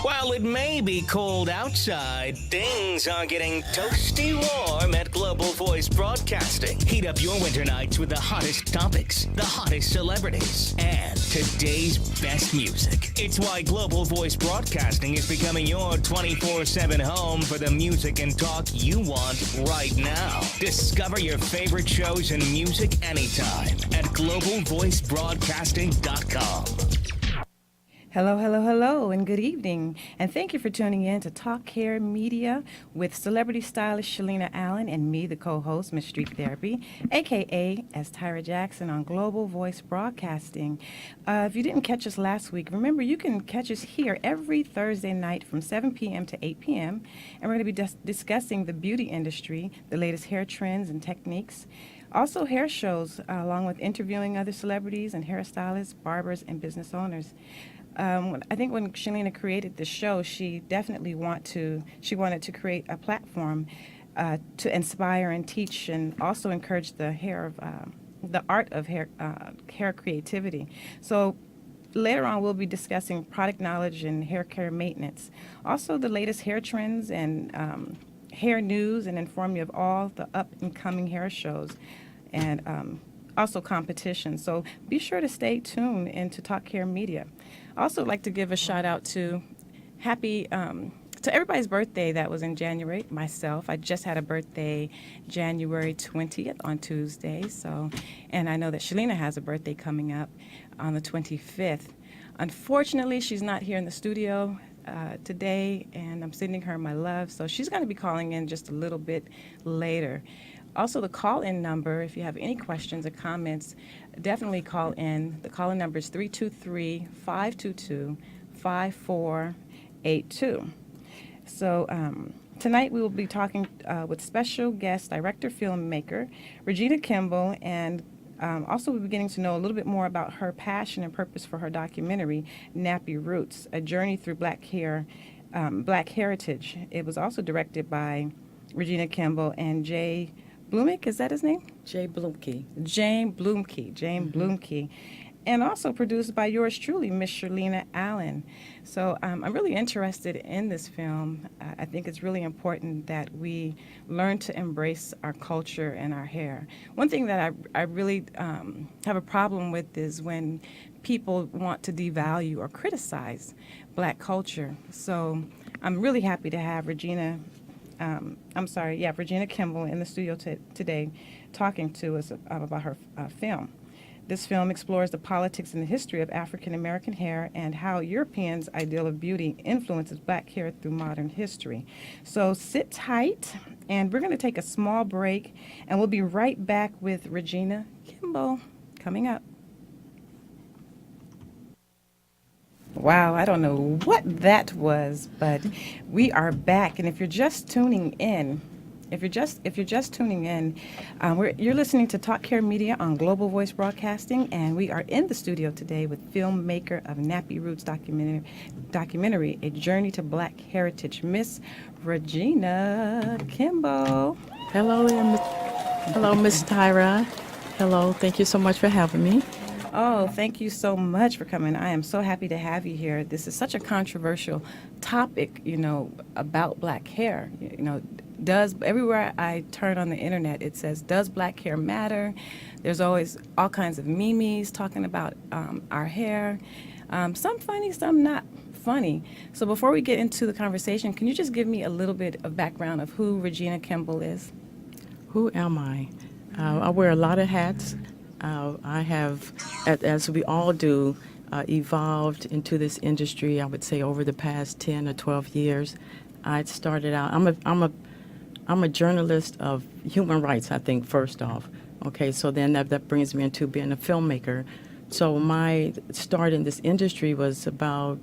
While it may be cold outside, things are getting toasty warm at Global Voice Broadcasting. Heat up your winter nights with the hottest topics, the hottest celebrities, and today's best music. It's why Global Voice Broadcasting is becoming your 24/7 home for the music and talk you want right now. Discover your favorite shows and music anytime at globalvoicebroadcasting.com. Hello, hello, hello, and good evening. And thank you for tuning in to Talk Hair Media with celebrity stylist Shirlena Allen and me, the co-host, Miss Street Therapy, a.k.a. as Tyra Jackson on Global Voice Broadcasting. If you didn't catch us last week, remember you can catch us here every Thursday night from 7 p.m. to 8 p.m. And we're going to be discussing the beauty industry, the latest hair trends and techniques. Also hair shows, along with interviewing other celebrities and hairstylists, barbers, and business owners. I think when Shirlena created the show, she definitely wanted to create a platform to inspire and teach, and also encourage the art of hair creativity. So later on, we'll be discussing product knowledge and hair care maintenance, also the latest hair trends and hair news, and inform you of all the up and coming hair shows, and also competition. So be sure to stay tuned into Talk Hair Media. Also like to give a shout out to everybody's birthday that was in January. Myself, I just had a birthday January 20th on Tuesday. And I know that Shirlena has a birthday coming up on the 25th. Unfortunately, she's not here in the studio today, and I'm sending her my love. So she's going to be calling in just a little bit later. Also, the call-in number, if you have any questions or comments, definitely call in. The call-in number is 323-522-5482. So tonight we will be talking with special guest director, filmmaker, Regina Kimball, and also we'll be getting to know a little bit more about her passion and purpose for her documentary, Nappy Roots, A Journey Through Black Heritage. It was also directed by Regina Kimball and Jay Blumick, is that his name? Jay Blumke. Jane Blumke. And also produced by yours truly, Miss Shirlena Allen. So I'm really interested in this film. I think it's really important that we learn to embrace our culture and our hair. One thing that I really have a problem with is when people want to devalue or criticize black culture. So I'm really happy to have Regina Kimball in the studio today talking to us about her film. This film explores the politics and the history of African American hair and how Europeans' ideal of beauty influences black hair through modern history. So sit tight, and we're going to take a small break, and we'll be right back with Regina Kimball coming up. Wow, I don't know what that was, but we are back. And if you're just tuning in, you're listening to Talk Hair Media on Global Voice Broadcasting, and we are in the studio today with filmmaker of Nappy Roots documentary, A Journey to Black Heritage, Miss Regina Kimball. Hello, Miss Tyra. Hello, thank you so much for having me. Oh, thank you so much for coming. I am so happy to have you here. This is such a controversial topic, about black hair. Everywhere I turn on the internet, it says, does black hair matter? There's always all kinds of memes talking about our hair. Some funny, some not funny. So before we get into the conversation, can you just give me a little bit of background of who Regina Kimball is? Who am I? I wear a lot of hats. I have, as we all do, evolved into this industry, I would say, over the past 10 or 12 years. I started out, I'm a journalist of human rights, I think, first off. Okay, so then that brings me into being a filmmaker. So my start in this industry was about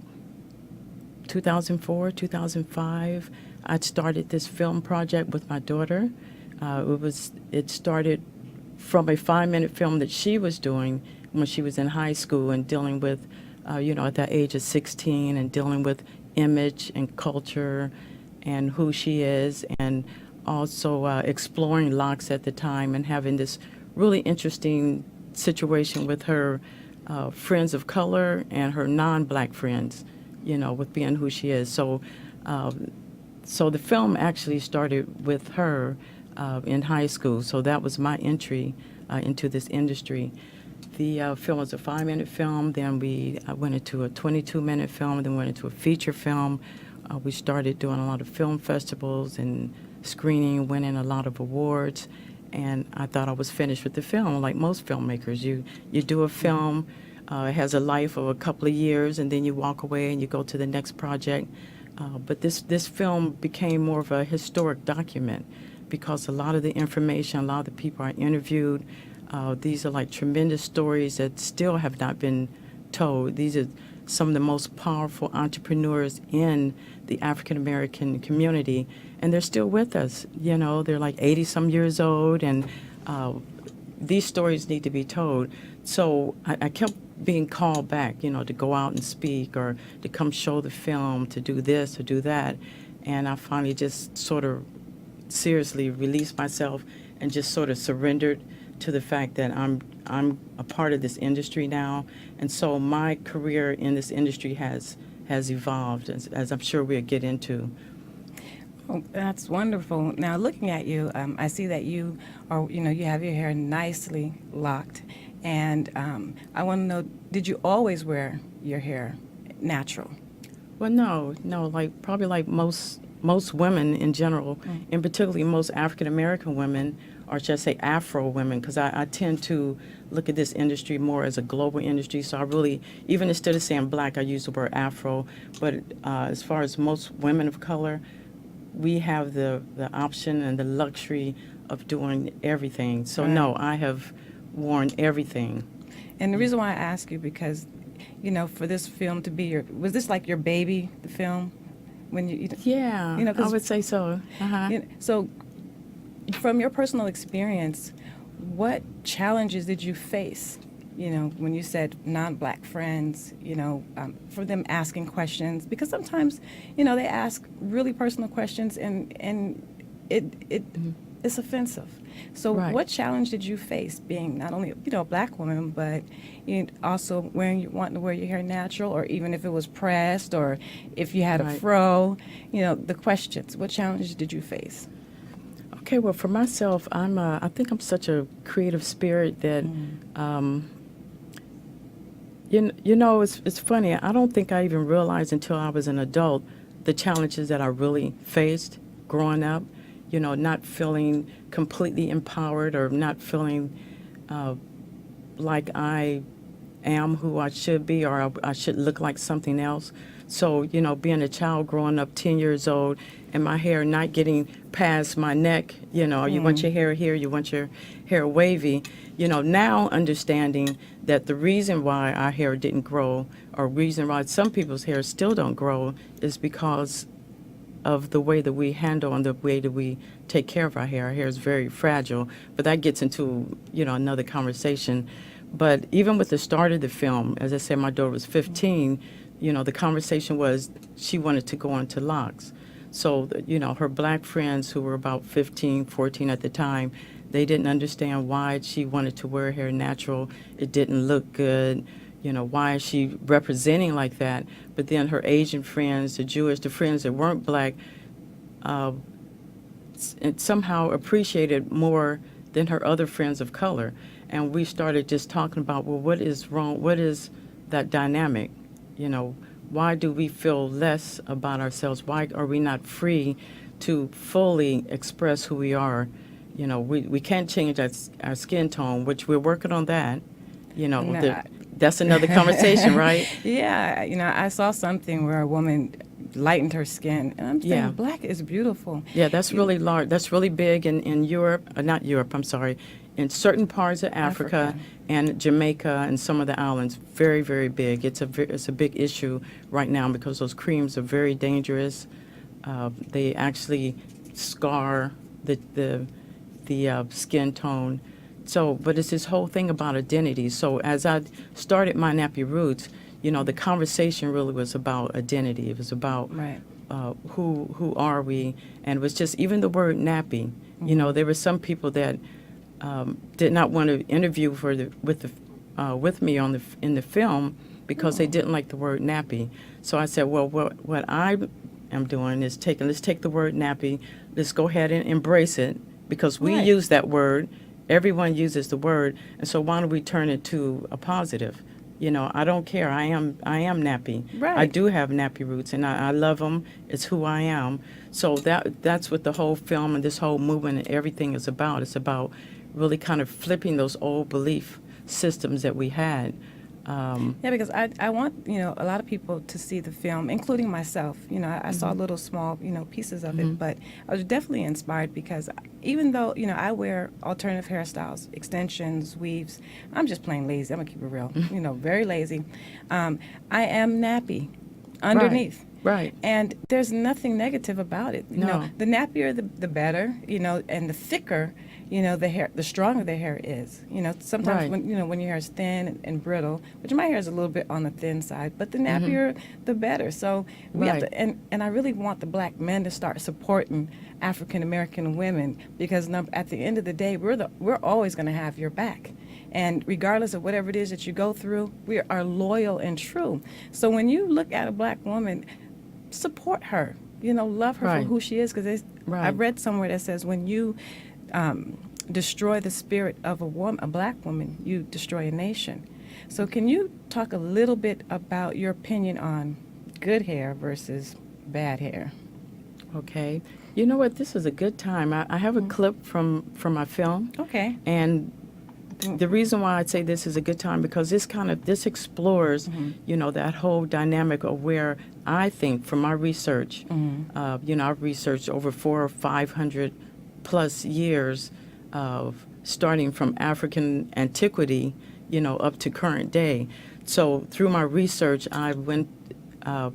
2004, 2005. I started this film project with my daughter. It started from a 5-minute film that she was doing when she was in high school and dealing with, at that age of 16, and dealing with image and culture and who she is, and also exploring locks at the time and having this really interesting situation with her friends of color and her non-black friends. with being who she is. So the film actually started with her in high school. So that was my entry into this industry. The film was a 5-minute film. Then I went into a 22-minute film. Then went into a feature film. We started doing a lot of film festivals and screening, winning a lot of awards. And I thought I was finished with the film, like most filmmakers. You do a film, it has a life of a couple of years, and then you walk away and you go to the next project. But this film became more of a historic document because a lot of the information, a lot of the people I interviewed, these are like tremendous stories that still have not been told. These are some of the most powerful entrepreneurs in the African American community, and they're still with us. They're like 80-some years old, and these stories need to be told. So I kept being called back, to go out and speak or to come show the film, to do this or do that. And I finally just sort of seriously released myself and just sort of surrendered to the fact that I'm a part of this industry now. And so my career in this industry has evolved, as I'm sure we'll get into. Oh, that's wonderful. Now, looking at you, I see that you have your hair nicely locked. And I want to know, did you always wear your hair natural? Well, no, probably like most women in general, and particularly most African American women, or should I say Afro women, because I tend to look at this industry more as a global industry. So I really, even instead of saying black, I use the word Afro. But as far as most women of color, we have the option and the luxury of doing everything. So no, I have worn everything. And the reason why I ask you, because, for this film to be was this like your baby, the film? When Yeah, I would say so. So from your personal experience, what challenges did you face, when you said non-black friends, for them asking questions? Because sometimes, they ask really personal questions and it's offensive. So what challenge did you face being not only, a black woman, but also wanting to wear your hair natural, or even if it was pressed, or if you had a fro, the questions. What challenges did you face? Okay, well, for myself, I think I'm such a creative spirit that, it's funny. I don't think I even realized until I was an adult the challenges that I really faced growing up. Not feeling completely empowered, or not feeling like I am who I should be, or I should look like something else. So, being a child growing up 10 years old and my hair not getting past my neck, you want your hair here, you want your hair wavy, now understanding that the reason why our hair didn't grow, or reason why some people's hair still don't grow, is because of the way that we handle and the way that we take care of our hair. Our hair is very fragile, but that gets into, another conversation. But even with the start of the film, as I said, my daughter was 15, the conversation was she wanted to go into locks. So, her black friends who were about 15, 14 at the time, they didn't understand why she wanted to wear her hair natural. It didn't look good. Why is she representing like that? But then her Asian friends, the friends that weren't black, somehow appreciated more than her other friends of color. And we started just talking about, well, what is wrong? What is that dynamic? Why do we feel less about ourselves? Why are we not free to fully express who we are? We can't change our skin tone, which we're working on that. That's another conversation, right? Yeah, I saw something where a woman lightened her skin, and I'm saying black is beautiful. Yeah, that's really large. That's really big in Europe, not Europe, I'm sorry, in certain parts of Africa and Jamaica and some of the islands. Very, very big. It's a big issue right now because those creams are very dangerous. They actually scar the skin tone. So, but it's this whole thing about identity. So as I started My Nappy Roots, the conversation really was about identity. It was about who are we, and it was just even the word nappy. There were some people that did not want to interview with me in the film because they didn't like the word nappy. So I said, well, what I am doing is let's take the word nappy, let's go ahead and embrace it, because we Right. use that word, everyone uses the word, and so why don't we turn it to a positive? You know, I don't care. I am nappy. Right. I do have nappy roots, and I love them. It's who I am. So that's what the whole film and this whole movement and everything is about. It's about really kind of flipping those old belief systems that we had. Yeah, because I want, a lot of people to see the film, including myself. I saw little small, pieces of it, but I was definitely inspired because even though, I wear alternative hairstyles, extensions, weaves, I'm just plain lazy. I'm going to keep it real, very lazy. I am nappy underneath. Right. And there's nothing negative about it. No. The nappier, the better, and the thicker, the hair, the stronger the hair is. Sometimes Right. when your hair is thin and brittle, which my hair is a little bit on the thin side, but the nappier, the better. So we have Right. to, and I really want the black men to start supporting African American women because at the end of the day, we're always going to have your back. And regardless of whatever it is that you go through, we are loyal and true. So when you look at a black woman, support her. Love her Right. for who she is. Because Right. I read somewhere that says when you destroy the spirit of a black woman, you destroy a nation. So can you talk a little bit about your opinion on good hair versus bad hair? Okay. You know what? This is a good time. I have a clip from my film. Okay. And the reason why I'd say this is a good time because this explores, that whole dynamic of where I think from my research, I've researched over 400 or 500 plus years of starting from African antiquity, up to current day. So through my research, I went, and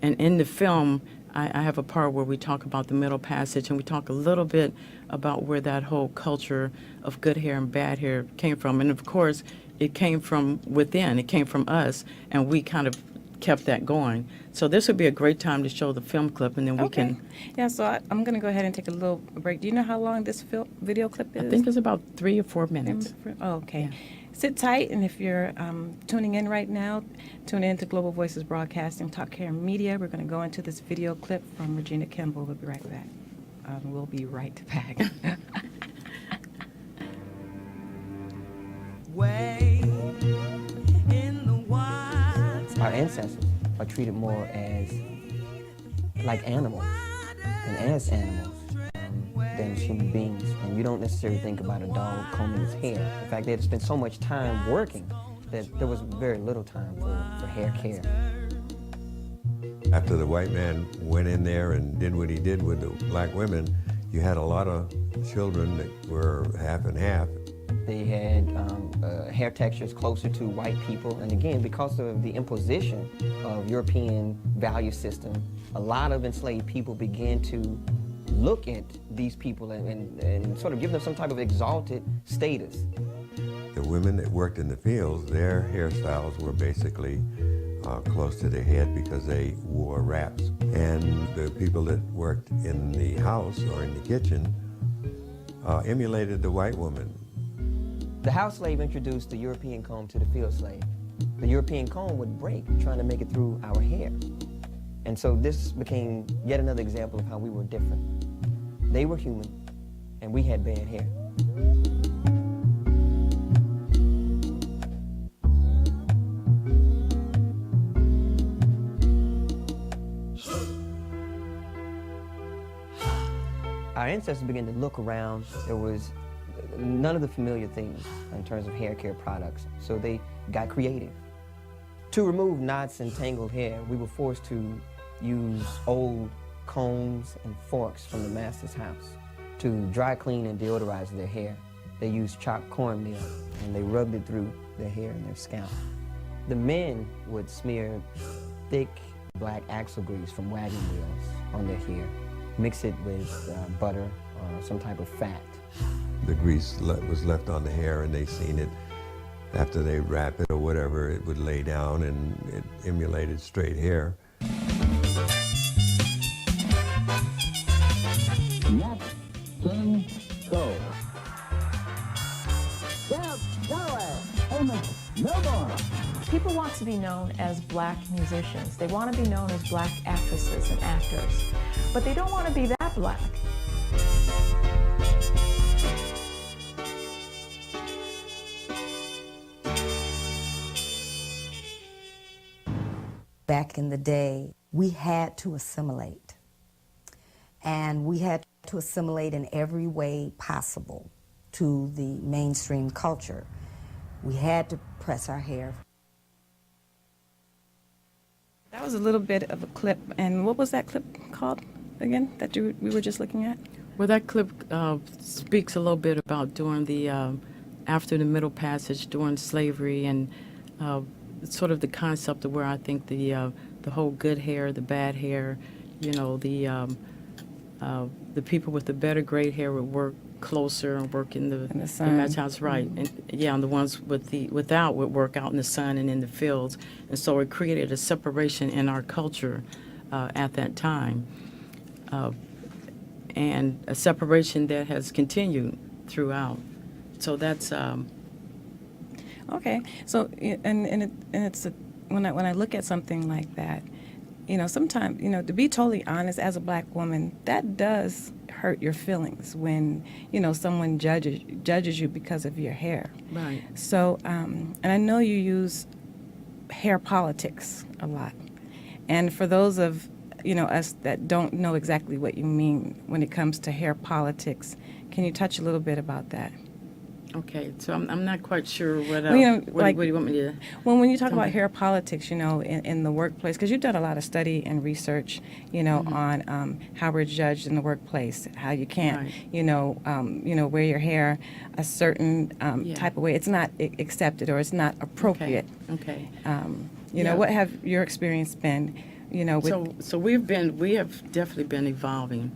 in the film, I have a part where we talk about the Middle Passage, and we talk a little bit about where that whole culture of good hair and bad hair came from. And of course, it came from within, it came from us, and we kind of kept that going. So this would be a great time to show the film clip, and then we can. Yeah, so I'm going to go ahead and take a little break. Do you know how long this video clip is? I think it's about 3 or 4 minutes. Oh, okay. Sit tight, and if you're tuning in right now, tune in to Global Voices Broadcasting, Talk Care Media. We're going to go into this video clip from Regina Kimball. We'll be right back. We'll be right back. Way in the wild. Our ancestors are treated more as like animals and as animals than as human beings. And you don't necessarily think about a dog combing his hair. In fact, they had spent so much time working that there was very little time for hair care. After the white man went in there and did what he did with the black women, you had a lot of children that were half and half. They had hair textures closer to white people. And again, because of the imposition of European value system, a lot of enslaved people began to look at these people and sort of give them some type of exalted status. The women that worked in the fields, their hairstyles were basically close to their head because they wore wraps. And the people that worked in the house or in the kitchen emulated the white woman. The house slave introduced the European comb to the field slave. The European comb would break trying to make it through our hair. And so this became yet another example of how we were different. They were human, and we had bad hair. Our ancestors began to look around. There was none of the familiar things in terms of hair care products, so they got creative. To remove knots and tangled hair, we were forced to use old combs and forks from the master's house. To dry clean and deodorize their hair, they used chopped cornmeal and they rubbed it through their hair and their scalp. The men would smear thick black axle grease from wagon wheels on their hair, mix it with butter or some type of fat. The grease was left on the hair, and they seen it after they wrap it or whatever, it would lay down and it emulated straight hair. Yep, King, go. Well, go away. Amos, no more. People want to to be known as black musicians. They want to be known as black actresses and actors. But they don't want to be that black. Back in the day, we had to assimilate. And we had to assimilate in every way possible to the mainstream culture. We had to press our hair. That was a little bit of a clip. And what was that clip called again that we were just looking at? Well, that clip speaks a little bit about during the, after the Middle Passage, during slavery, and sort of the concept of where I think the whole good hair, the bad hair, you know, the people with the better great hair would work closer and work in the sun. match house, right? And yeah, and the ones without would work out in the sun and in the fields, and so it created a separation in our culture at that time, and a separation that has continued throughout. So that's okay. So it's when I look at something like that, you know, sometimes, you know, to be totally honest, as a black woman, that does hurt your feelings when, you know, someone judges you because of your hair. right. So, and I know you use hair politics a lot. And for those of, you know, us that don't know exactly what you mean when it comes to hair politics, can you touch a little bit about that? Okay, so I'm not quite sure what, Well, you know, what like- do you want me to... Well, when you talk Tell about me. hair politics, you know, in the workplace, because you've done a lot of study and research, you know, on how we're judged in the workplace, how you can't, Right. you know, wear your hair a certain Yeah. type of way. It's not accepted or it's not appropriate. Okay. You know, Yeah. what have your experience been, you know, with... So we have definitely been evolving,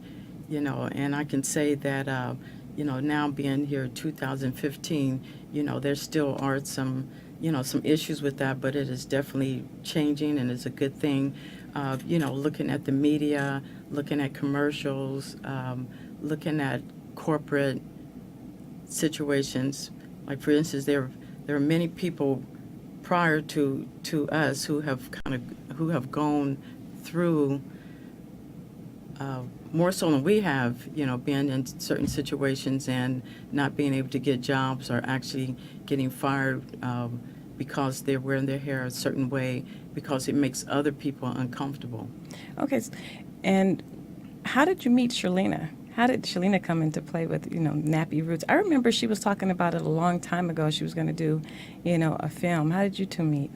you know, and I can say that, you know, now being here 2015, you know, there still are some, you know, some issues with that, but it is definitely changing and it's a good thing. You know, looking at the media, looking at commercials, looking at corporate situations. Like, for instance, there are many people prior to us who have gone through more so than we have, you know, being in certain situations and not being able to get jobs or actually getting fired because they're wearing their hair a certain way because it makes other people uncomfortable. Okay, and how did you meet Shirlena? How did Shirlena come into play with, you know, Nappy Roots? I remember she was talking about it a long time ago. She was going to do, you know, a film. How did you two meet?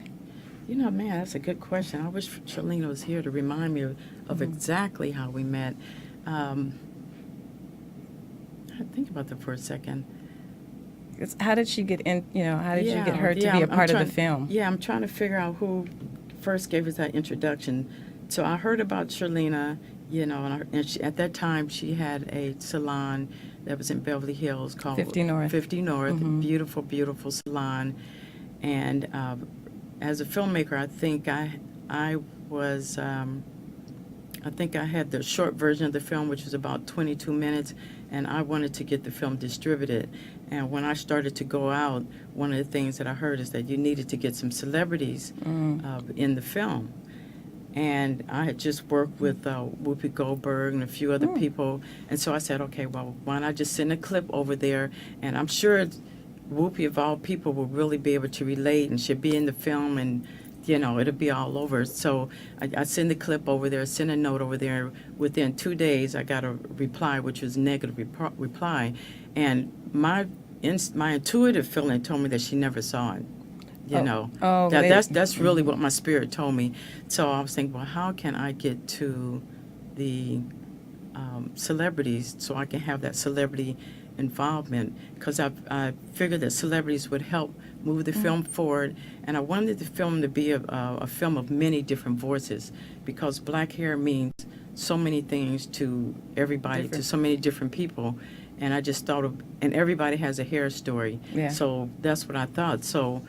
You know, man, that's a good question. I wish Shirlena was here to remind me of exactly how we met. I think about that for a second. How did she get in, you know, how did you get her to be a I'm part of the trying- film? Yeah, I'm trying to figure out who first gave us that introduction. So I heard about Shirlena, you know, and she, at that time she had a salon that was in Beverly Hills called 50 North. 50 North, beautiful, beautiful salon. And as a filmmaker, I think I was, I think I had the short version of the film, which was about 22 minutes, and I wanted to get the film distributed. And when I started to go out, one of the things that I heard is that you needed to get some celebrities in the film. And I had just worked with Whoopi Goldberg and a few other people. And so I said, okay, well, why not just send a clip over there? And I'm sure Whoopi, of all people, will really be able to relate and should be in the film, and, you know, it'll be all over. So I send the clip over there, send a note over there. Within 2 days, I got a reply, which was a negative reply. And my intuitive feeling told me that she never saw it. You know, that's really what my spirit told me. So I was thinking, well, how can I get to the celebrities so I can have that celebrity involvement? Because I figured that celebrities would help move the film forward, and I wanted the film to be a film of many different voices, because black hair means so many things to everybody, to so many different people. And I just thought and everybody has a hair story. Yeah. So that's what I thought. So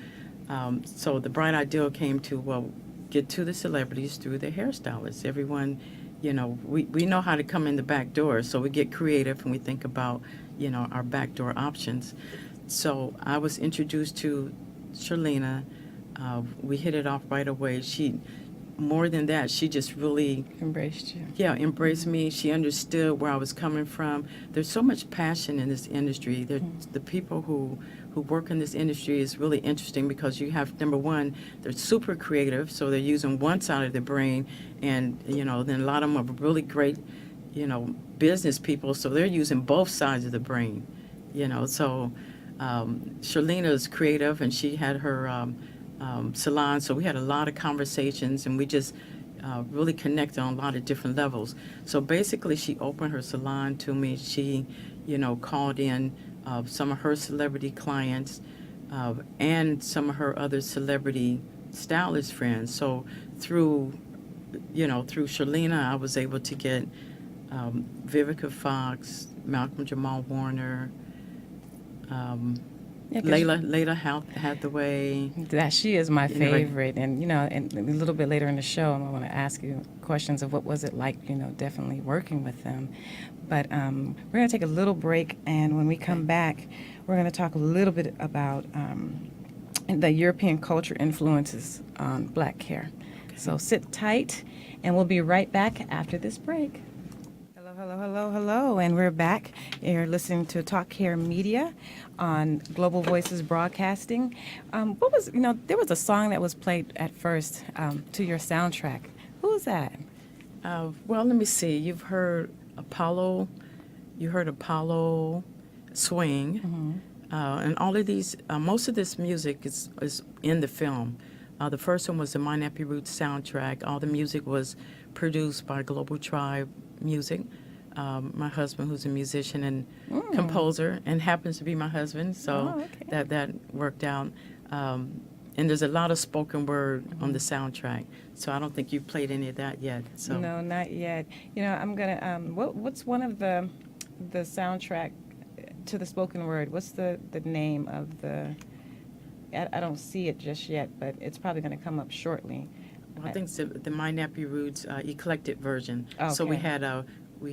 the bright idea came to, well, get to the celebrities through the hairstylists. Everyone, you know, we know how to come in the back door, so we get creative and we think about, you know, our back door options. So I was introduced to Shirlena We hit it off right away. More than that, she just really Embraced you. yeah, embraced me. She understood where I was coming from. There's so much passion in this industry. The people who work in this industry is really interesting because you have, number one, they're super creative, so they're using one side of their brain, and then a lot of them are really great, business people, so they're using both sides of the brain, So Shirlena is creative, and she had her salon, so we had a lot of conversations, and we just really connected on a lot of different levels. So basically, she opened her salon to me. She, called in some of her celebrity clients and some of her other celebrity stylist friends. So through Shirlena, I was able to get Vivica Fox, Malcolm Jamal Warner, Yeah, 'cause Layla Hathaway. that she is my You know, like- favorite, and and a little bit later in the show, I want to ask you questions of what was it like, definitely working with them. But we're going to take a little break, and when we come back, we're going to talk a little bit about the European culture influences on black hair. So sit tight, and we'll be right back after this break. Hello, and we're back. You're listening to Talk Hair Media on Global Voices Broadcasting. What was, there was a song that was played at first to your soundtrack. Who was that? Well, let me see. You heard Apollo Swing, and all of these, most of this music is in the film. The first one was the My Nappy Roots soundtrack. All the music was produced by Global Tribe Music. My husband, who's a musician and composer, and happens to be my husband, so that worked out. And there's a lot of spoken word on the soundtrack, so I don't think you played any of that yet. So No, not yet. I'm gonna. What's one of the soundtrack to the spoken word? What's the name of the? I don't see it just yet, but it's probably going to come up shortly. I think it's the My Nappy Roots eclectic version. So we Okay.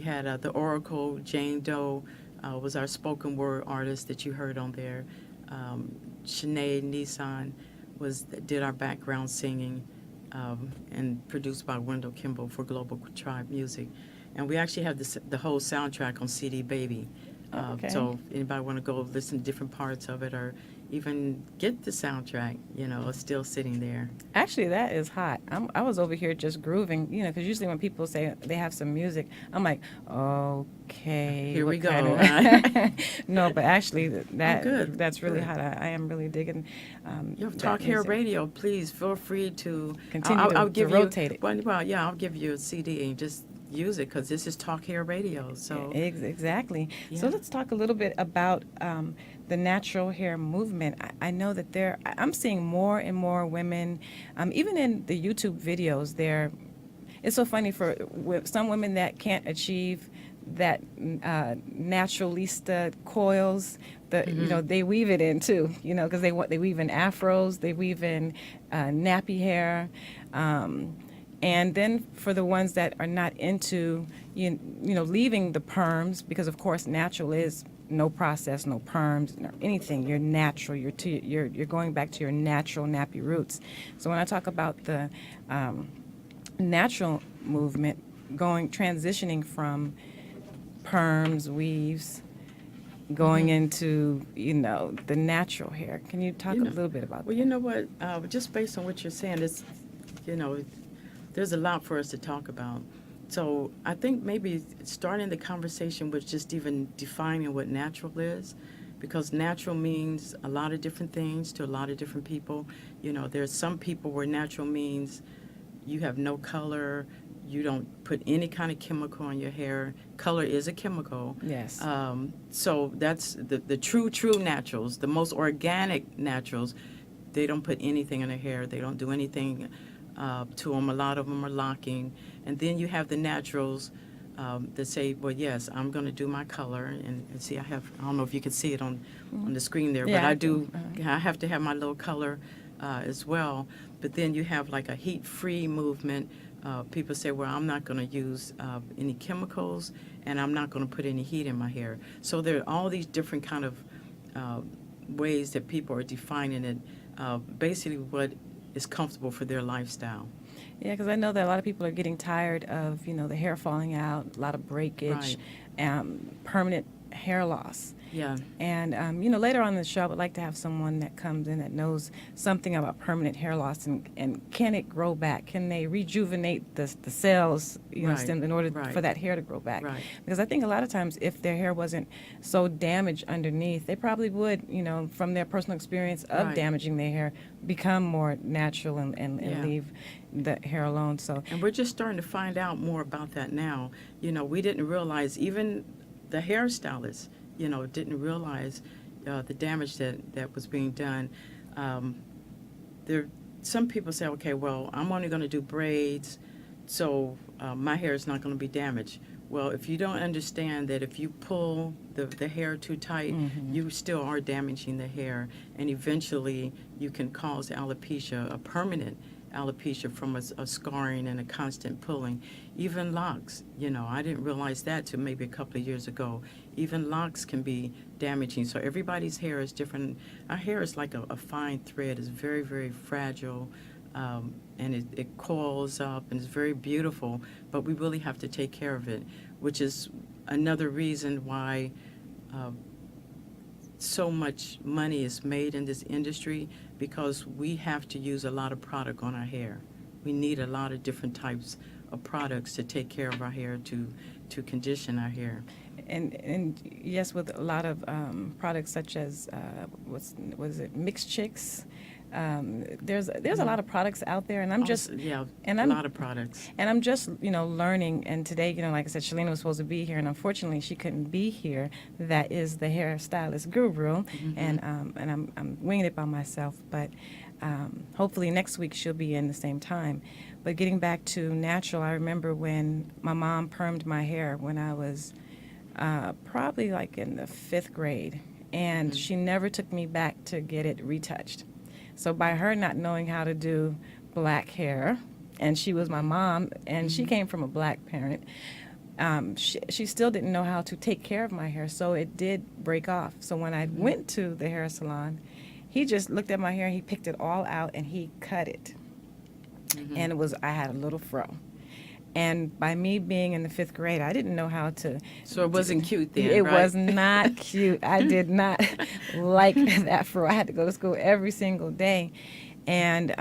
had the Oracle. Jane Doe was our spoken word artist that you heard on there. Sinead Nissan did our background singing, and produced by Wendell Kimball for Global Tribe Music. And we actually have the whole soundtrack on CD Baby. Okay. So if anybody want to go listen to different parts of it, or even get the soundtrack, it's still sitting there. Actually, that is hot. I was over here just grooving, because usually when people say they have some music, I'm like, okay. Here we what go. kind of- No, but actually, good, that's really good. hot. I am really digging. You have that Talk Hair music. Radio. Please feel free to Continue I'll to give rotate you, it. Well, yeah, I'll give you a CD and just use it because this is Talk Hair Radio. So Exactly. So Yeah. let's talk a little bit about the natural hair movement. I know that I'm seeing more and more women, even in the YouTube videos. It's so funny for some women that can't achieve that naturalista coils. They weave it in too. Because they weave in afros, they weave in nappy hair. And then for the ones that are not into, leaving the perms, because of course natural is no process, no perms, no anything. You're natural. You're going back to your natural nappy roots. So when I talk about the natural movement, transitioning from perms, weaves, going into the natural hair. Can you talk a little bit about Well, that? you know what? Just based on what you're saying, there's a lot for us to talk about. So I think maybe starting the conversation with just even defining what natural is, because natural means a lot of different things to a lot of different people. There's some people where natural means you have no color, you don't put any kind of chemical on your hair. Color is a chemical. Yes. So that's the true naturals, the most organic naturals. They don't put anything in their hair. They don't do anything to them. A lot of them are locking. And then you have the naturals that say, well, yes, I'm going to do my color. And see, I don't know if you can see it on the screen there, Yeah, but I I do. can. I have to have my little color as well. But then you have like a heat-free movement. People say, well, I'm not going to use any chemicals, and I'm not going to put any heat in my hair. So there are all these different kind of ways that people are defining it. Basically, what is comfortable for their lifestyle. Yeah, because I know that a lot of people are getting tired of, the hair falling out, a lot of breakage, permanent hair loss. Yeah. And, later on in the show, I would like to have someone that comes in that knows something about permanent hair loss and can it grow back? Can they rejuvenate the cells, Right, in order right. for that hair to grow back? Right. Because I think a lot of times if their hair wasn't so damaged underneath, they probably would, from their personal experience of Right. damaging their hair, become more natural and Yeah. leave the hair alone. So And we're just starting to find out more about that now. We didn't realize, even the hairstylists, didn't realize the damage that was being done. Some people say, okay, well, I'm only going to do braids, so my hair is not going to be damaged. Well, if you don't understand that if you pull the hair too tight, you still are damaging the hair, and eventually you can cause alopecia, a permanent alopecia from a scarring and a constant pulling. Even locks, I didn't realize that till maybe a couple of years ago. Even locks can be damaging. So everybody's hair is different. Our hair is like a fine thread. It's very, very fragile, and it coils up and it's very beautiful, but we really have to take care of it, which is another reason why so much money is made in this industry, because we have to use a lot of product on our hair. We need a lot of different types of products to take care of our hair, to condition our hair. And yes, with a lot of products such as was it Mixed Chicks? There's a lot of products out there, and I'm just a I'm, lot of products. And I'm just learning. And today, like I said, Shirlena was supposed to be here, and unfortunately, she couldn't be here. That is the hairstylist guru, and I'm winging it by myself. But hopefully next week she'll be in the same time. But getting back to natural, I remember when my mom permed my hair when I was probably like in the 5th grade, and she never took me back to get it retouched. So by her not knowing how to do black hair, and she was my mom, and she came from a black parent, she still didn't know how to take care of my hair, so it did break off. So when I went to the hair salon, he just looked at my hair, he picked it all out, and he cut it. And I had a little fro. And by me being in the 5th grade, I didn't know how to. So it wasn't cute then, It right? was not cute. I did not like that fro. I had to go to school every single day. And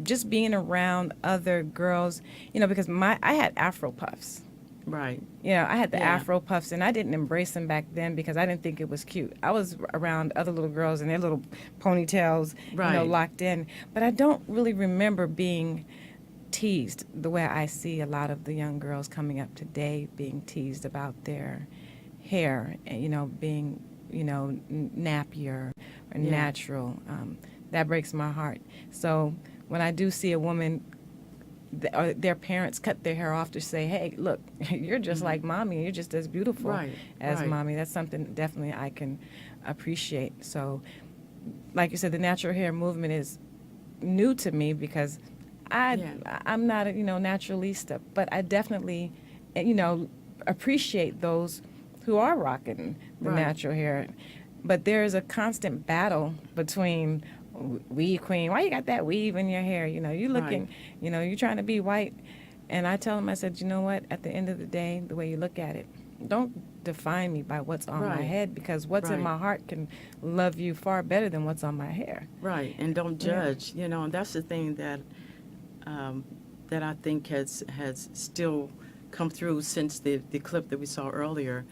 just being around other girls, because I had Afro puffs. Right. I had the Yeah. Afro puffs, and I didn't embrace them back then because I didn't think it was cute. I was around other little girls and their little ponytails, Right. locked in. But I don't really remember being teased the way I see a lot of the young girls coming up today being teased about their hair, and, being, nappier or Yeah. natural. That breaks my heart. So when I do see a woman, their parents cut their hair off to say, hey, look, you're just like mommy, you're just as beautiful Right, as right. mommy. That's something definitely I can appreciate. So like you said, the natural hair movement is new to me because I'm not a naturalista, but I definitely appreciate those who are rocking the Right. natural hair. But there's a constant battle between weave queen. Why you got that weave in your hair? You looking, you're trying to be white. And I tell them, I said, you know what? At the end of the day, the way you look at it, don't define me by what's on my Right. head, because what's in Right. my heart can love you far better than what's on my hair. Right, and don't Yeah. judge. And that's the thing that that I think has still come through since the clip that we saw earlier,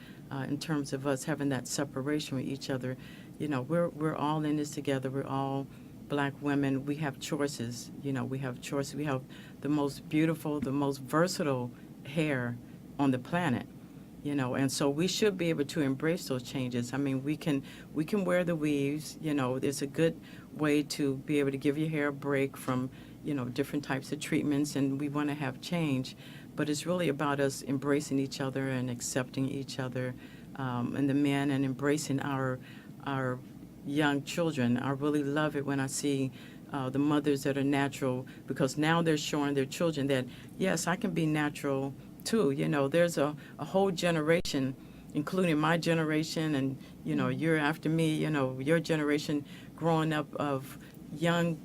in terms of us having that separation with each other. We're all in this together. We're all black women. We have choices. We have choices. We have the most beautiful, the most versatile hair on the planet. And so we should be able to embrace those changes. I mean, we can wear the weaves. It's a good way to be able to give your hair a break from different types of treatments, and we want to have change. But it's really about us embracing each other and accepting each other, and the men, and embracing our young children. I really love it when I see the mothers that are natural, because now they're showing their children that, yes, I can be natural too. There's a whole generation, including my generation, and you're after me, your generation growing up of young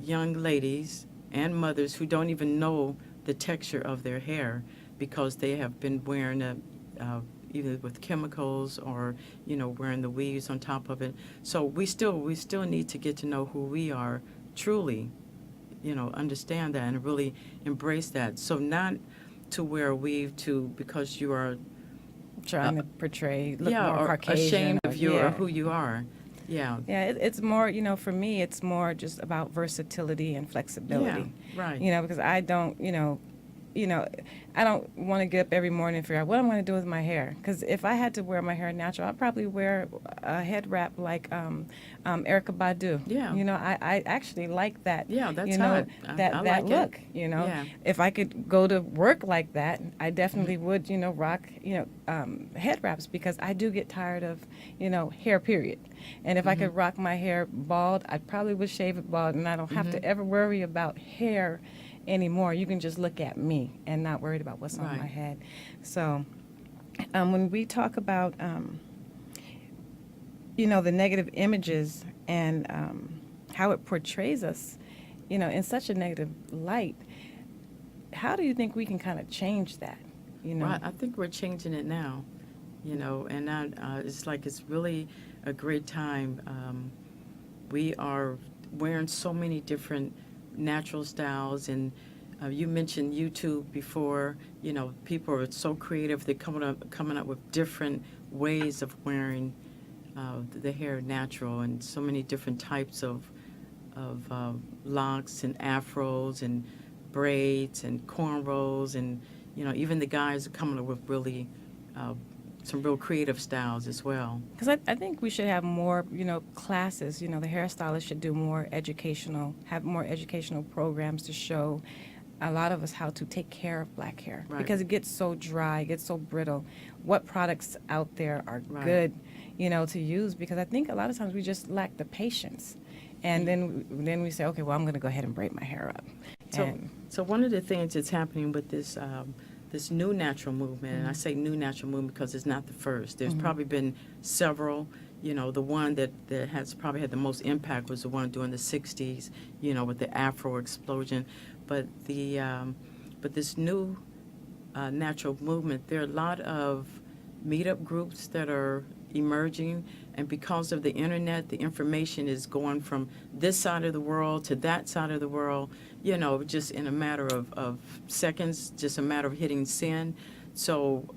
young ladies and mothers who don't even know the texture of their hair because they have been wearing either with chemicals or wearing the weaves on top of it. So we still need to get to know who we are truly, understand that and really embrace that. So not to wear a weave because you are trying to portray, look yeah, more or Caucasian. ashamed of you yeah. or who you are. Yeah. Yeah, it's more, for me, it's more just about versatility and flexibility. Yeah, right. Because I don't, I don't want to get up every morning and figure out what I'm going to do with my hair. Because if I had to wear my hair natural, I'd probably wear a head wrap like Erykah Badu. Yeah. I actually like that. Yeah, that's hot. I That like look. it. Yeah. If I could go to work like that, I definitely would, rock, head wraps because I do get tired of, hair. Period. And if I could rock my hair bald, I probably would shave it bald, and I don't have to ever worry about hair anymore. You can just look at me and not worried about what's on my head. So when we talk about, the negative images and how it portrays us, in such a negative light, how do you think we can kind of change that? Well, I think we're changing it now, and it's really a great time. We are wearing so many different natural styles, and you mentioned YouTube before. People are so creative. They're coming up with different ways of wearing the hair natural, and so many different types of locks and afros and braids and cornrows, and even the guys are coming up with really some real creative styles as well. Because I think we should have more, classes. The hairstylists should do have more educational programs to show a lot of us how to take care of black hair. Right. Because it gets so dry, it gets so brittle. What products out there are good, to use? Because I think a lot of times we just lack the patience. And then we say, okay, well, I'm going to go ahead and braid my hair up. So one of the things that's happening with this this new natural movement, and I say new natural movement because it's not the first. There's probably been several. The one that has probably had the most impact was the one during the 60s, with the Afro explosion. But this new natural movement, there are a lot of meetup groups that are emerging, and because of the internet, the information is going from this side of the world to that side of the world, just in a matter of seconds, just a matter of hitting send. So,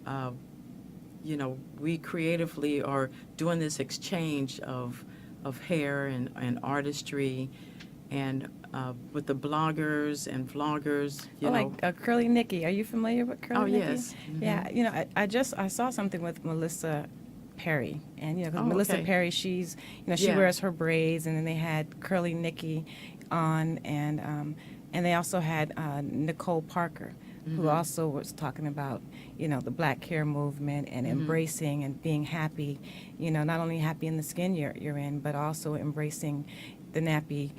we creatively are doing this exchange of hair and artistry, and with the bloggers and vloggers, like Curly Nikki. Are you familiar with Curly Nikki? Oh, yes. Mm-hmm. Yeah, I saw something with Melissa Perry, and because Melissa Perry, she's she wears her braids, and then they had Curly Nikki on, and they also had Nicole Parker, who also was talking about the black hair movement and embracing and being happy, not only happy in the skin you're in, but also embracing the nappy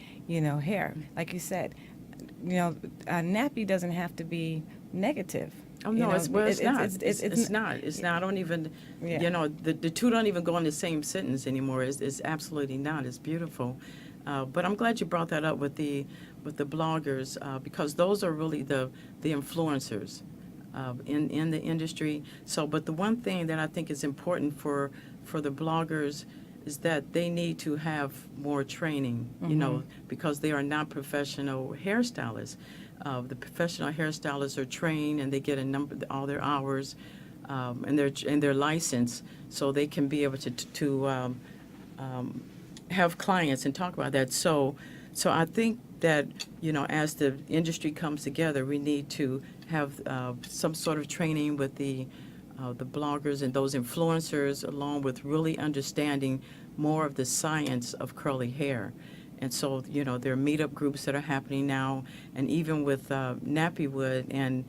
hair. Like you said, nappy doesn't have to be negative. Oh no, it's not. It's not. It's not. I don't even. The two don't even go in the same sentence anymore. It's absolutely not. It's beautiful. But I'm glad you brought that up with the bloggers because those are really the influencers in the industry. So, but the one thing that I think is important for the bloggers is that they need to have more training. Because they are not professional hairstylists. The professional hairstylists are trained, and they get all their hours, and their license, so they can be able to have clients and talk about that. So I think that as the industry comes together, we need to have some sort of training with the bloggers and those influencers, along with really understanding more of the science of curly hair. And so, there are meetup groups that are happening now, and even with Nappywood and,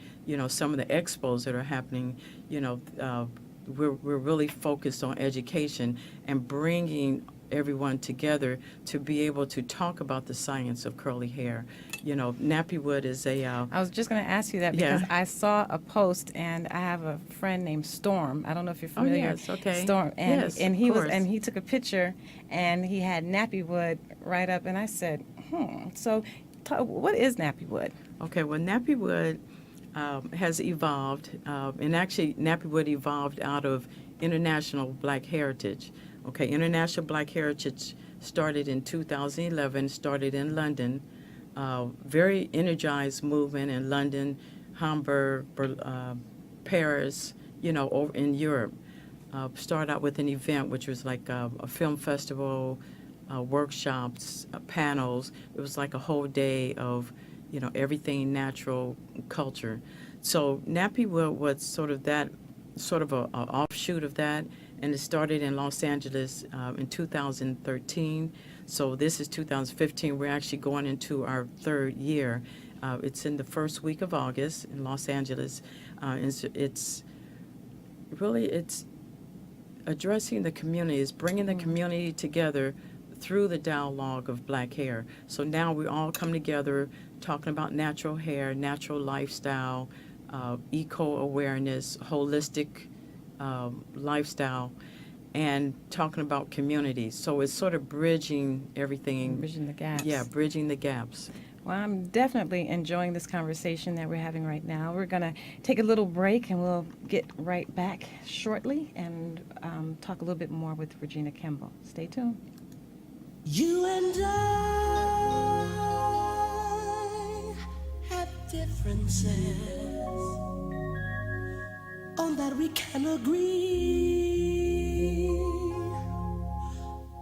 some of the expos that are happening, we're really focused on education and bringing everyone together to be able to talk about the science of curly hair. Nappywood is I was just going to ask you that because I saw a post, and I have a friend named Storm. I don't know if you're familiar. Oh, yes, okay. Storm, and yes, he took a picture, and he had Nappywood right up, and I said, So, what is nappy wood? Okay, well, nappy wood has evolved, and actually, nappy wood evolved out of international Black heritage. Okay, international Black heritage started in 2011, started in London. Very energized movement in London, Hamburg, Paris, over in Europe. Started out with an event which was like a film festival, workshops, panels. It was like a whole day of, everything natural culture. So nappy wood was sort of a offshoot of that, and it started in Los Angeles in 2013. So this is 2015. We're actually going into our third year. It's in the first week of August in Los Angeles. It's addressing the community, is bringing the community together through the dialogue of Black hair. So now we all come together talking about natural hair, natural lifestyle, eco-awareness, holistic lifestyle, and talking about communities. So it's sort of bridging everything. Bridging the gaps. Yeah, bridging the gaps. Well, I'm definitely enjoying this conversation that we're having right now. We're going to take a little break, and we'll get right back shortly and talk a little bit more with Regina Kimball. Stay tuned. You and I have differences on that we can agree,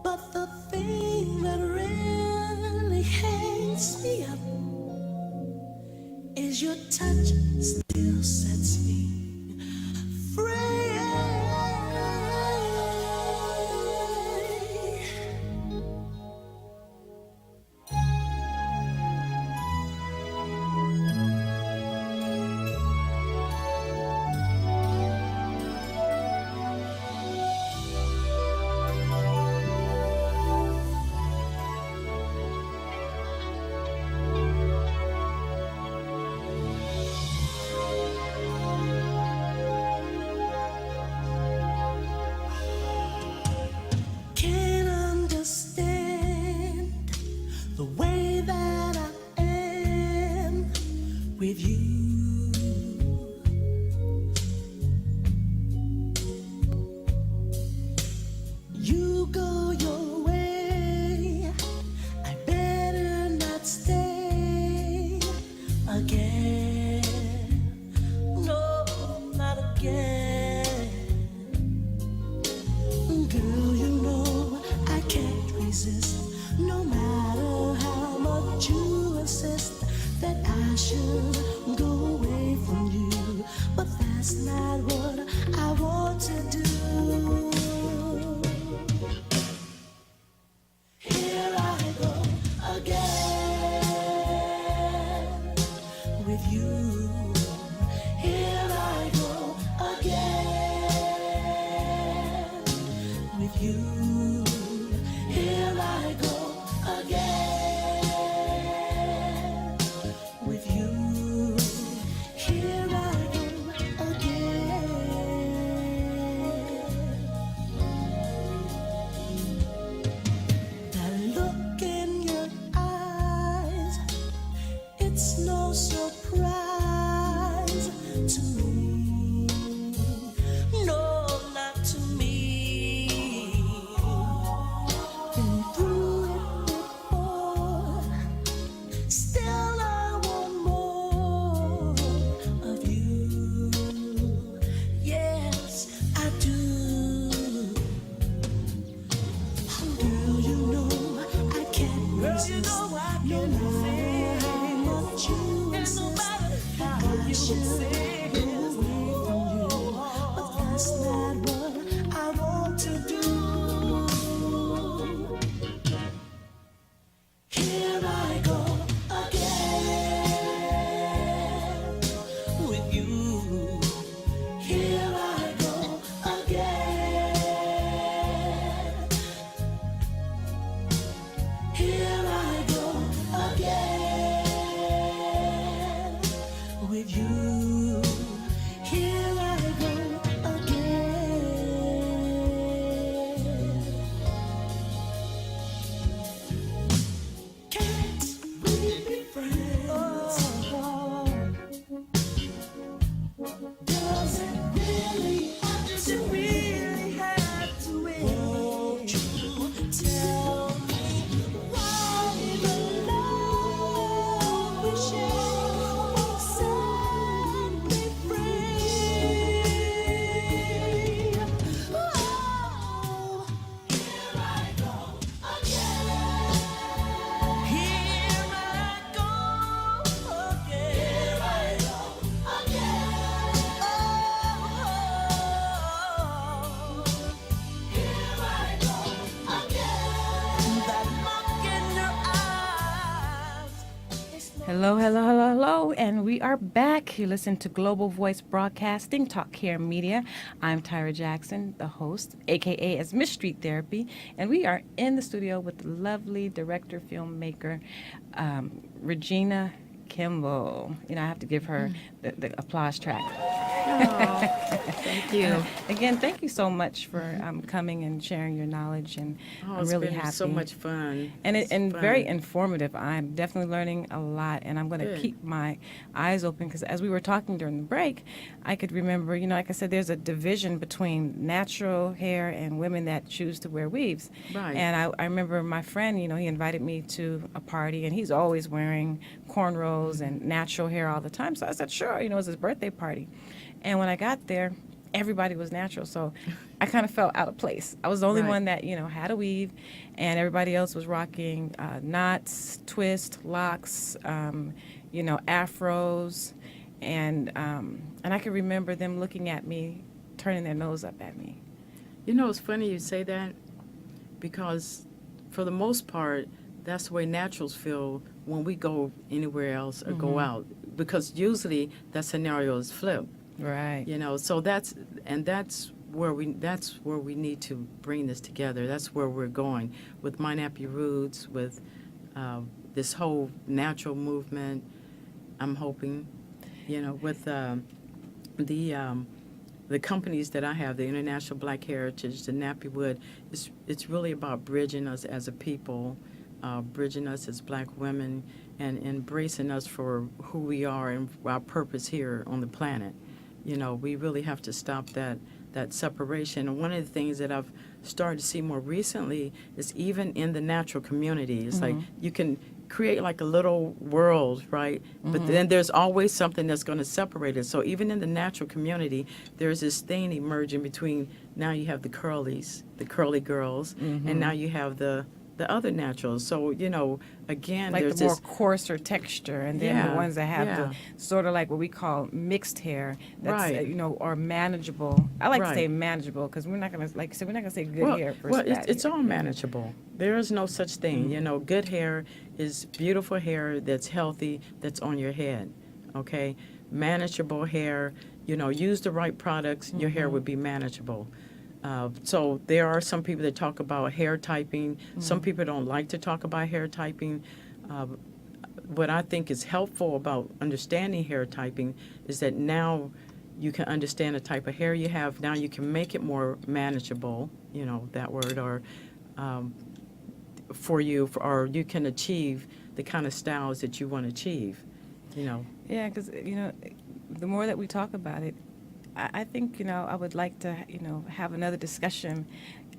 but the thing that really hangs me up is your touch still sets me free. Can't understand the way that I am with you. You go your way, I better not stay again. No, not again. Girl, you know I can't resist, no matter how much you insist that I should go away from you. But that's not what I want to do. Here I go again with you. Here I go again with you. Here I go again with you. Here I go again. That look in your eyes, it's no surprise to me. No, not to me. Been through it before. Still, I want more of you. Yes, I do. Girl, you know I can't resist. No matter how much you insist that I should go away from you. But that's not what I want to do. Here I go again with you. Here I go again. Here I go again with you. Hello, hello, hello, hello, and we are back. You listen to Global Voice Broadcasting, Talk Care Media. I'm Tyra Jackson, the host, aka as Miss Street Therapy, and we are in the studio with the lovely director, filmmaker, Regina Kimball. You know, I have to give her the applause track. Thank you. Again, thank you so much for coming and sharing your knowledge, and I'm It's really been happy. so much fun. And It's fun. very informative. I'm definitely learning a lot, and I'm going to Good. keep my eyes open because as we were talking during the break, I could remember, you know, like I said, there's a division between natural hair and women that choose to wear weaves. Right. And I remember my friend, you know, he invited me to a party, and he's always wearing cornrows and natural hair all the time. So I said, sure, you know, it's his birthday party. And when I got there, everybody was natural, so I kind of felt out of place. I was the only Right. one that, you know, had a weave, and everybody else was rocking knots, twists, locks, you know, afros, and I can remember them looking at me, turning their nose up at me. You know, it's funny you say that because for the most part, that's the way naturals feel when we go anywhere else or go out, because usually that scenario is flipped. Right. You know, so that's where we need to bring this together. That's where we're going with My Nappy Roots, with this whole natural movement. I'm hoping, you know, with the companies that I have, the International Black Heritage, the Nappy Wood. It's really about bridging us as a people, bridging us as Black women, and embracing us for who we are and our purpose here on the planet. You know, we really have to stop that separation. And one of the things that I've started to see more recently is even in the natural community, it's like you can create like a little world, right? But then there's always something that's going to separate us. So even in the natural community, there's this thing emerging between, now you have the curlies, the curly girls, and now you have the other naturals. So, you know, again, Like there's the more this. coarser texture, and then the Yeah, ones that have yeah. the sort of like what we call mixed hair, that's Right. you know, or manageable. I like to say Right. manageable because we're not gonna, like I said, we're not gonna say good hair versus Well, bad it's hair. all manageable. There is no such thing. You know, good hair is beautiful hair that's healthy, that's on your head. Okay, manageable hair. You know, use the right products, your hair would be manageable. So there are some people that talk about hair typing. Some people don't like to talk about hair typing. What I think is helpful about understanding hair typing is that now you can understand the type of hair you have. Now you can make it more manageable, you know, that word, or for you, or you can achieve the kind of styles that you want to achieve, you know. Yeah, because you know, the more that we talk about it, I think, you know, I would like to, you know, have another discussion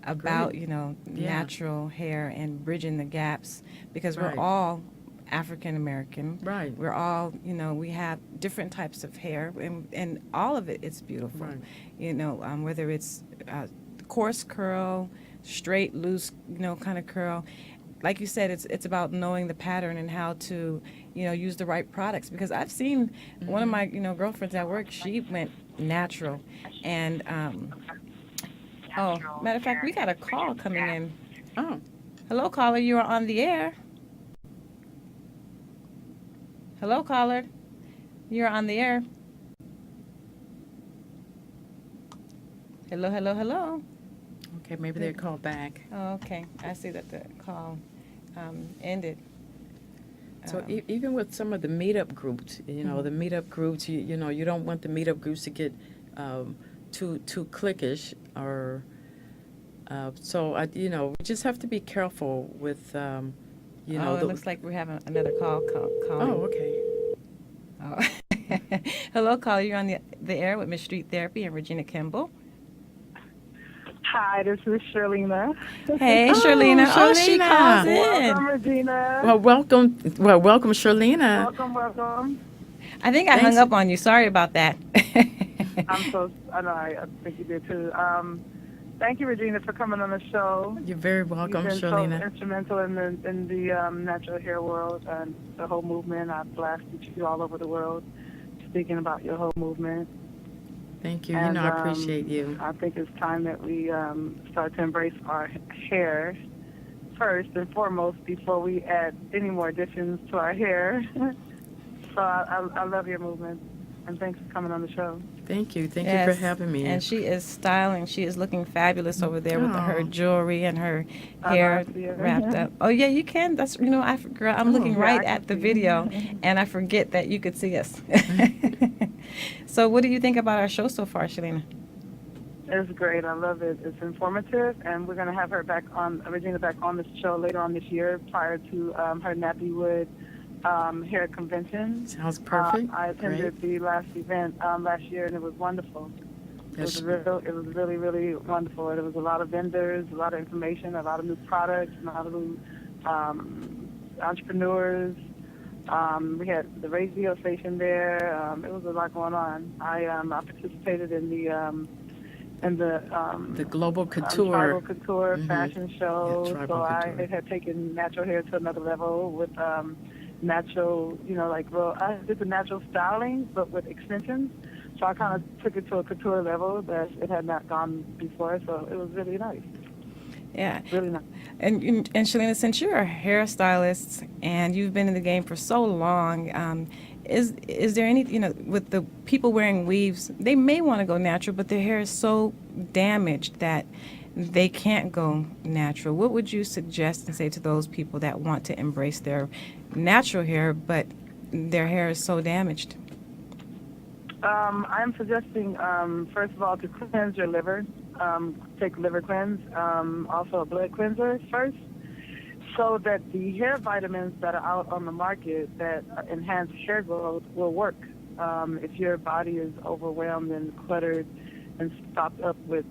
about, Great. you know, Yeah. natural hair and bridging the gaps, because Right. we're all African American. Right. We're all, you know, we have different types of hair, and all of it, it's beautiful. Right. You know, whether it's coarse curl, straight, loose, you know, kind of curl. Like you said, it's about knowing the pattern and how to, you know, use the right products. Because I've seen one of my, you know, girlfriends at work, she went natural. And, oh, matter of fact, we got a call coming in. Oh, Hello, caller, you are on the air. Hello, caller, you're on the air. Hello, hello, hello. okay, maybe they'll call back. Oh, okay, I see that the call ended. So even with some of the meetup groups, you know, the meetup groups, you know, you don't want the meetup groups to get too cliquish, or so you know, we just have to be careful with you know. Oh, it looks like we're having another call. Oh, okay. Oh. Hello, caller. You're on the air with Miss Street Therapy and Regina Kimball. Hi, this is Shirlena. Hey, Shirlena. Oh, she Shirlena. calls Welcome, in. Regina. Well, welcome, Shirlena. Welcome. I think I hung up on you. Sorry about that. I know, I think you did too. Thank you, Regina, for coming on the show. You're very welcome, You've been Shirlena. so instrumental in the natural hair world and the whole movement. I've blasted you all over the world speaking about your whole movement. Thank you. And, you know, I appreciate you. I think it's time that we start to embrace our hair first and foremost before we add any more additions to our hair. So I love your movement, and thanks for coming on the show. Thank you. Thank you Yes, for having me. and she is styling. She is looking fabulous over there with her Oh. jewelry and her I know, hair I see it. wrapped up. Oh yeah, you can. That's girl. I'm looking Yeah, right I can at the see. video, and I forget that you could see us. So, what do you think about our show so far, Shirlena? It's great. I love it. It's informative, and we're going to have her Regina back on the show later on this year prior to her Nappy Wood hair convention. Sounds perfect. I attended the last event last year, and it was wonderful. It was really, really wonderful. There was a lot of vendors, a lot of information, a lot of new products, a lot of new entrepreneurs. We had the radio station there. It was a lot going on. I participated in the Global Couture, Tribal Couture fashion show. Yeah, Tribal So Couture. I had taken natural hair to another level with natural, I did the natural styling, but with extensions. So I kind of took it to a couture level that it had not gone before. So it was really nice. Yeah. Really nice. And Shirlena, since you're a hairstylist and you've been in the game for so long, is there any, with the people wearing weaves, they may want to go natural, but their hair is so damaged that they can't go natural. What would you suggest and say to those people that want to embrace their natural hair, but their hair is so damaged? I'm suggesting, first of all, to cleanse your liver. Take liver cleanse, also a blood cleanser first, so that the hair vitamins that are out on the market that enhance hair growth will work. If your body is overwhelmed and cluttered and stocked up with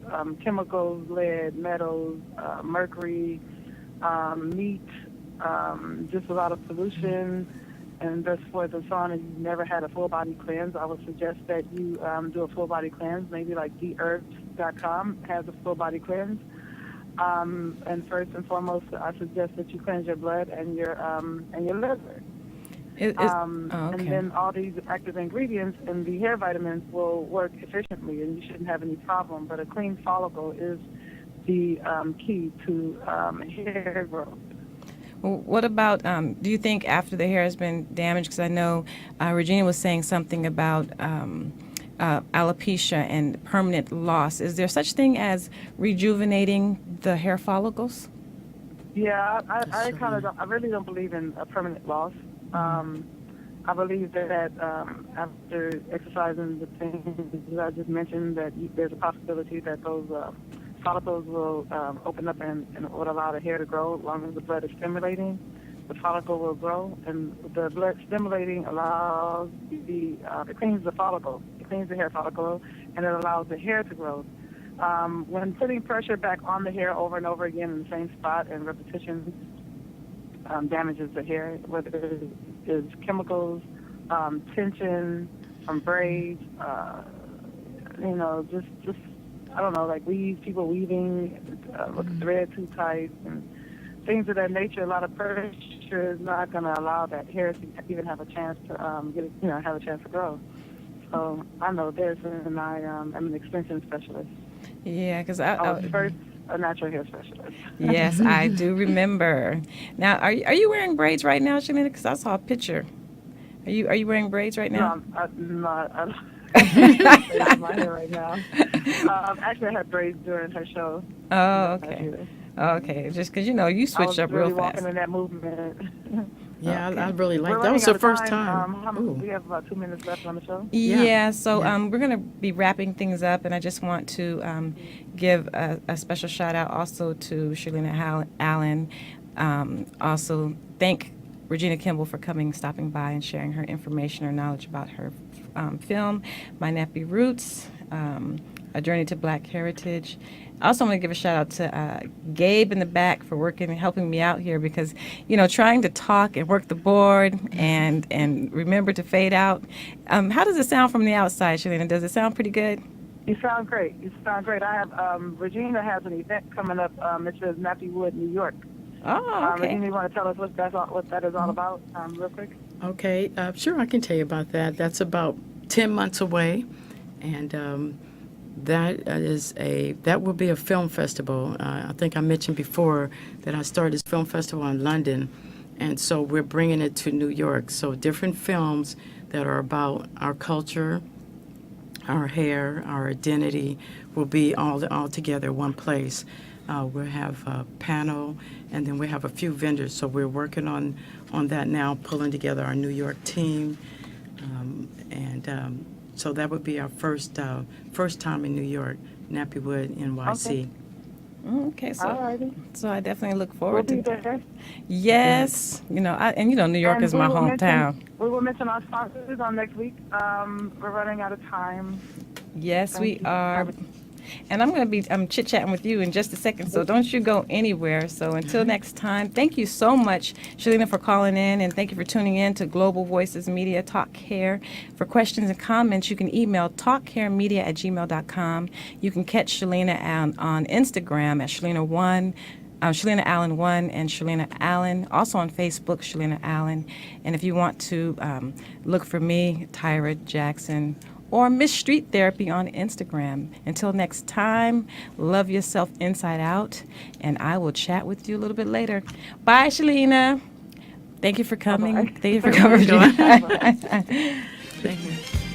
chemicals, lead, metals, mercury, meat, just a lot of pollution, and thus forth and so on, and you've never had a full body cleanse, I would suggest that you do a full body cleanse. Maybe like theherbs.com has a full body cleanse. And first and foremost, I suggest that you cleanse your blood and your liver. Okay. And then all these active ingredients and the hair vitamins will work efficiently, and you shouldn't have any problem. But a clean follicle is the key to hair growth. Well, what about, do you think after the hair has been damaged, because I know Regina was saying something about alopecia and permanent loss. Is there such thing as rejuvenating the hair follicles? Yeah, I really don't believe in a permanent loss. I believe that after exercising the things that I just mentioned, that there's a possibility that those follicles will open up and would allow the hair to grow as long as the blood is stimulating. The follicle will grow, and the blood stimulating allows it cleans the follicle, it cleans the hair follicle, and it allows the hair to grow. When putting pressure back on the hair over and over again in the same spot and repetition damages the hair, whether it is chemicals, tension from braids, just I don't know, like people weaving with the thread too tight and things of that nature. A lot of pressure is not going to allow that hair to even have a chance to have a chance to grow. So I know this, and I am an extension specialist. Yeah, because I was first a natural hair specialist. Yes, I do remember. Now, are you wearing braids right now, Shirlena? Because I saw a picture. Are you wearing braids right now? No, I'm not. I don't my hair right now. Actually, I had braids during her show. Oh, okay. Okay, just because you switched up real fast. I was really walking in that movement. Yeah, Okay. I really like We're that. Was running the out of first time. Ooh. We have about 2 minutes left on the show. Yeah, so we're going to be wrapping things up, and I just want to give a special shout out also to Shirlena Allen. Also, thank Regina Kimball for stopping by and sharing her information or knowledge about her film, My Nappy Roots, A Journey to Black Heritage. I also want to give a shout out to Gabe in the back for working and helping me out here because, trying to talk and work the board and remember to fade out. How does it sound from the outside, Shirlena? Does it sound pretty good? You sound great. I have, Regina has an event coming up. It says Nappy Wood, New York. Oh, okay. Regina, you want to tell us what that is all about real quick? Okay, sure, I can tell you about that. That's about 10 months away, and that will be a film festival. I think I mentioned before that I started this film festival in London, and so we're bringing it to New York. So different films that are about our culture, our hair, our identity will be all together one place. We'll have a panel, and then we have a few vendors. So we're working on that now, pulling together our New York team, so that would be our first time in New York, Nappywood, NYC. Okay, Alrighty. so I definitely look We'll forward be to. there. Yes, New York And is my we will hometown. we will mention our sponsors on next week. We're running out of time. Yes, Thank we you. are. And I'm going to be chit-chatting with you in just a second, so don't you go anywhere. So until next time, thank you so much, Shirlena, for calling in, and thank you for tuning in to Global Voices Media Talk Hair. For questions and comments, you can email talkhairmedia@gmail.com. You can catch Shirlena on Instagram at Shirlena1. Shirlena Allen 1 and Shirlena Allen, also on Facebook, Shirlena Allen. And if you want to look for me, Tyra Jackson, or Miss Street Therapy on Instagram. Until next time, love yourself inside out, and I will chat with you a little bit later. Bye, Shirlena. Thank you for coming. Bye-bye. Thank you for coming. Thank you.